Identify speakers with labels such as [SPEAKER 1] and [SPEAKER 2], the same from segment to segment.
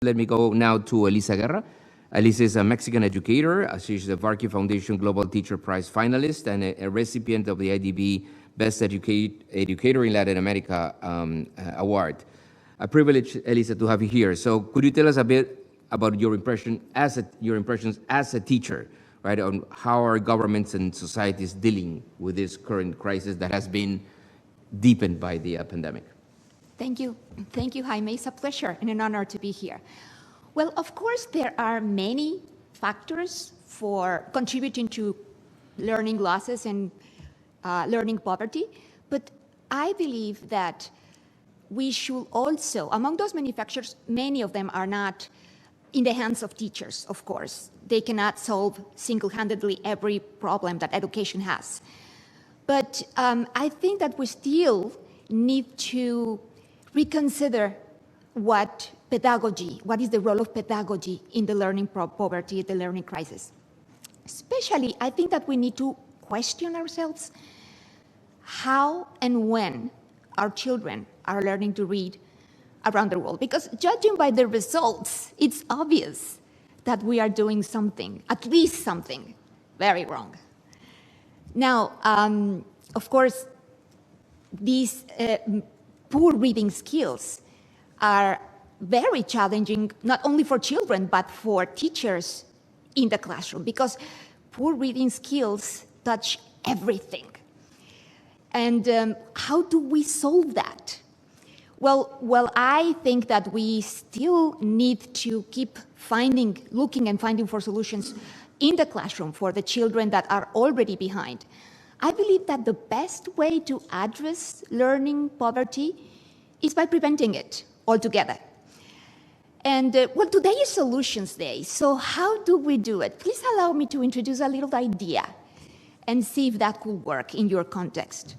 [SPEAKER 1] Let me go now to Elisa Guerra. Elisa is a Mexican educator. She's the Varkey Foundation Global Teacher Prize finalist and a recipient of the IDB Best Educator in Latin America award. A privilege, Elisa, to have you here. So could you tell us a bit about your impressions as a teacher, right, on how our governments and societies dealing with this current crisis that has been deepened by the pandemic?
[SPEAKER 2] Thank you. Thank you, Jaime. It's a pleasure and an honor to be here. Well, of course, there are many factors for contributing to learning losses and learning poverty, but I believe that we should also, among those many factors, many of them are not in the hands of teachers, of course. They cannot solve single-handedly every problem that education has. But I think that we still need to reconsider what is the role of pedagogy in the learning poverty, the learning crisis. Especially, I think that we need to question ourselves how and when our children are learning to read around the world. Because judging by the results, it's obvious that we are doing something, at least something, very wrong. Now, of course, these poor reading skills are very challenging, not only for children, but for teachers in the classroom, because poor reading skills touch everything. And how do we solve that? Well, I think that we still need to keep looking and finding for solutions in the classroom for the children that are already behind. I believe that the best way to address learning poverty is by preventing it altogether. And well, today is Solutions Day, so how do we do it? Please allow me to introduce a little idea and see if that could work in your context.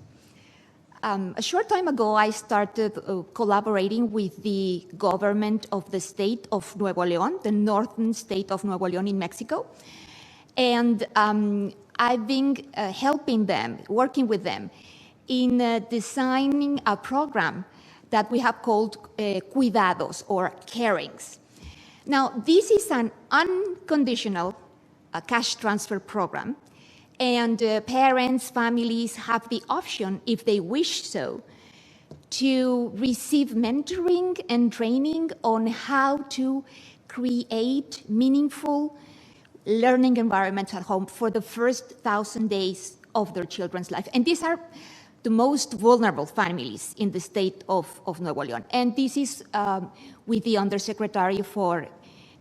[SPEAKER 2] A short time ago, I started collaborating with the government of the state of Nuevo León, the northern state of Nuevo León in Mexico. And I've been helping them, working with them in designing a program that we have called Cuidados, or Carings. Now, this is an unconditional cash transfer program, and parents, families have the option, if they wish so, to receive mentoring and training on how to create meaningful learning environments at home for the first 1,000 days of their children's life. And these are the most vulnerable families in the state of Nuevo León. And this is with the Undersecretary for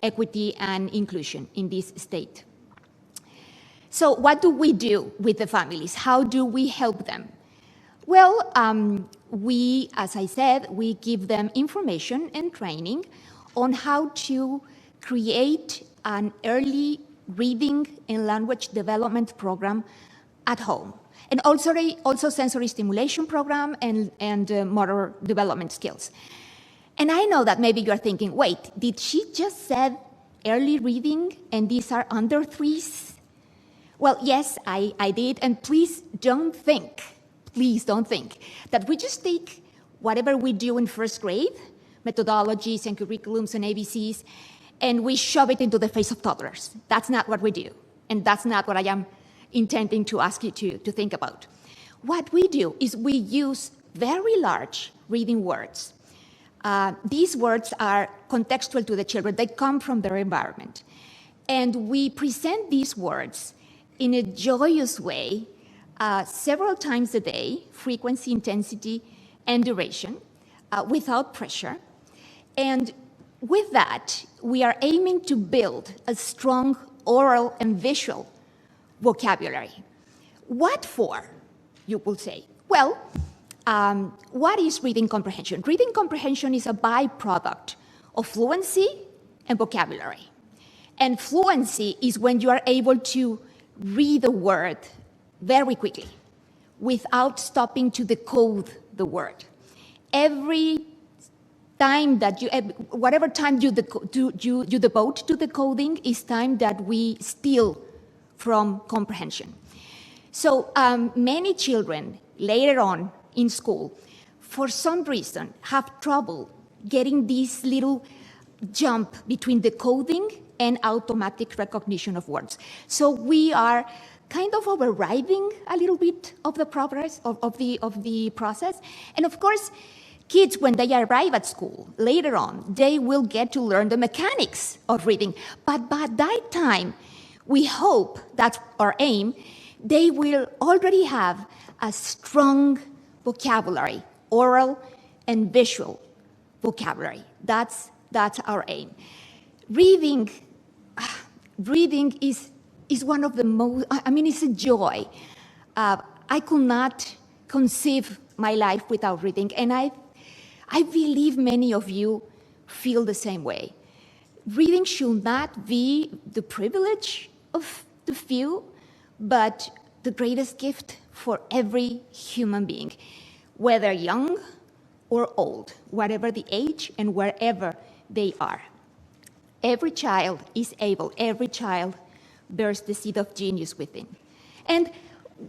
[SPEAKER 2] Equity and Inclusion in this state. So what do we do with the families? How do we help them? Well, we, as I said, we give them information and training on how to create an early reading and language development program at home, and also sensory stimulation program and motor development skills. And I know that maybe you're thinking, wait, did she just said early reading and these are under threes? Well, yes, I did, and please don't think that we just take whatever we do in first grade, methodologies and curriculums and ABCs, and we shove it into the face of toddlers. That's not what we do, and that's not what I am intending to ask you to think about. What we do is we use very large reading words. These words are contextual to the children. They come from their environment. And we present these words in a joyous way several times a day, frequency, intensity, and duration, without pressure. And with that, we are aiming to build a strong oral and visual vocabulary. What for, you will say? Well, what is reading comprehension? Reading comprehension is a byproduct of fluency and vocabulary. And fluency is when you are able to read a word very quickly without stopping to decode the word. Every time that whatever time you devote to decoding is time that we steal from comprehension. So many children later on in school, for some reason, have trouble getting these little jump between decoding and automatic recognition of words. So we are kind of overriding a little bit of the progress of the process. And of course, kids, when they arrive at school later on, they will get to learn the mechanics of reading. But by that time, we hope, that's our aim, they will already have a strong vocabulary, oral and visual vocabulary. That's our aim. Reading is one of the most, I mean, it's a joy. I could not conceive my life without reading, and I believe many of you feel the same way. Reading should not be the privilege of the few, but the greatest gift for every human being, whether young or old, whatever the age and wherever they are. Every child is able, every child bears the seed of genius within. And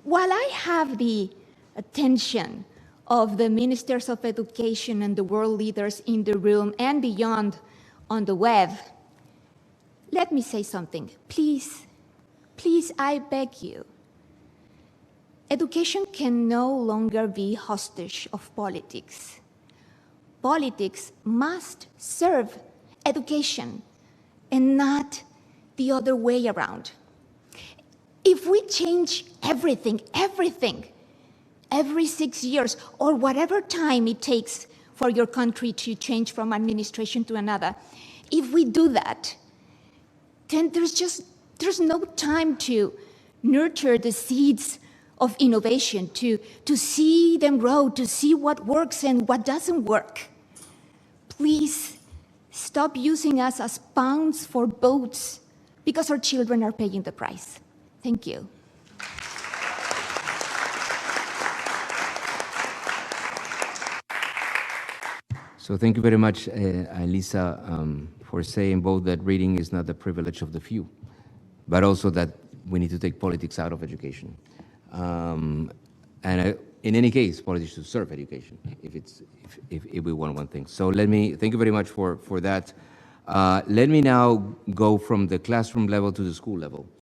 [SPEAKER 2] while I have the attention of the ministers of education and the world leaders in the room and beyond on the web, let me say something. Please, I beg you. Education can no longer be hostage of politics. Politics must serve education and not the other way around. If we change everything, every 6 years, or whatever time it takes for your country to change from administration to another, if we do that, then there's no time to nurture the seeds of innovation, to see them grow, to see what works and what doesn't work. Please stop using us as pounds for votes, because our children are paying the price. Thank you.
[SPEAKER 1] So thank you very much, Elisa, for saying both that reading is not the privilege of the few, but also that we need to take politics out of education. And in any case, politics should serve education if we want one thing. So thank you very much for that. Let me now go from the classroom level to the school level.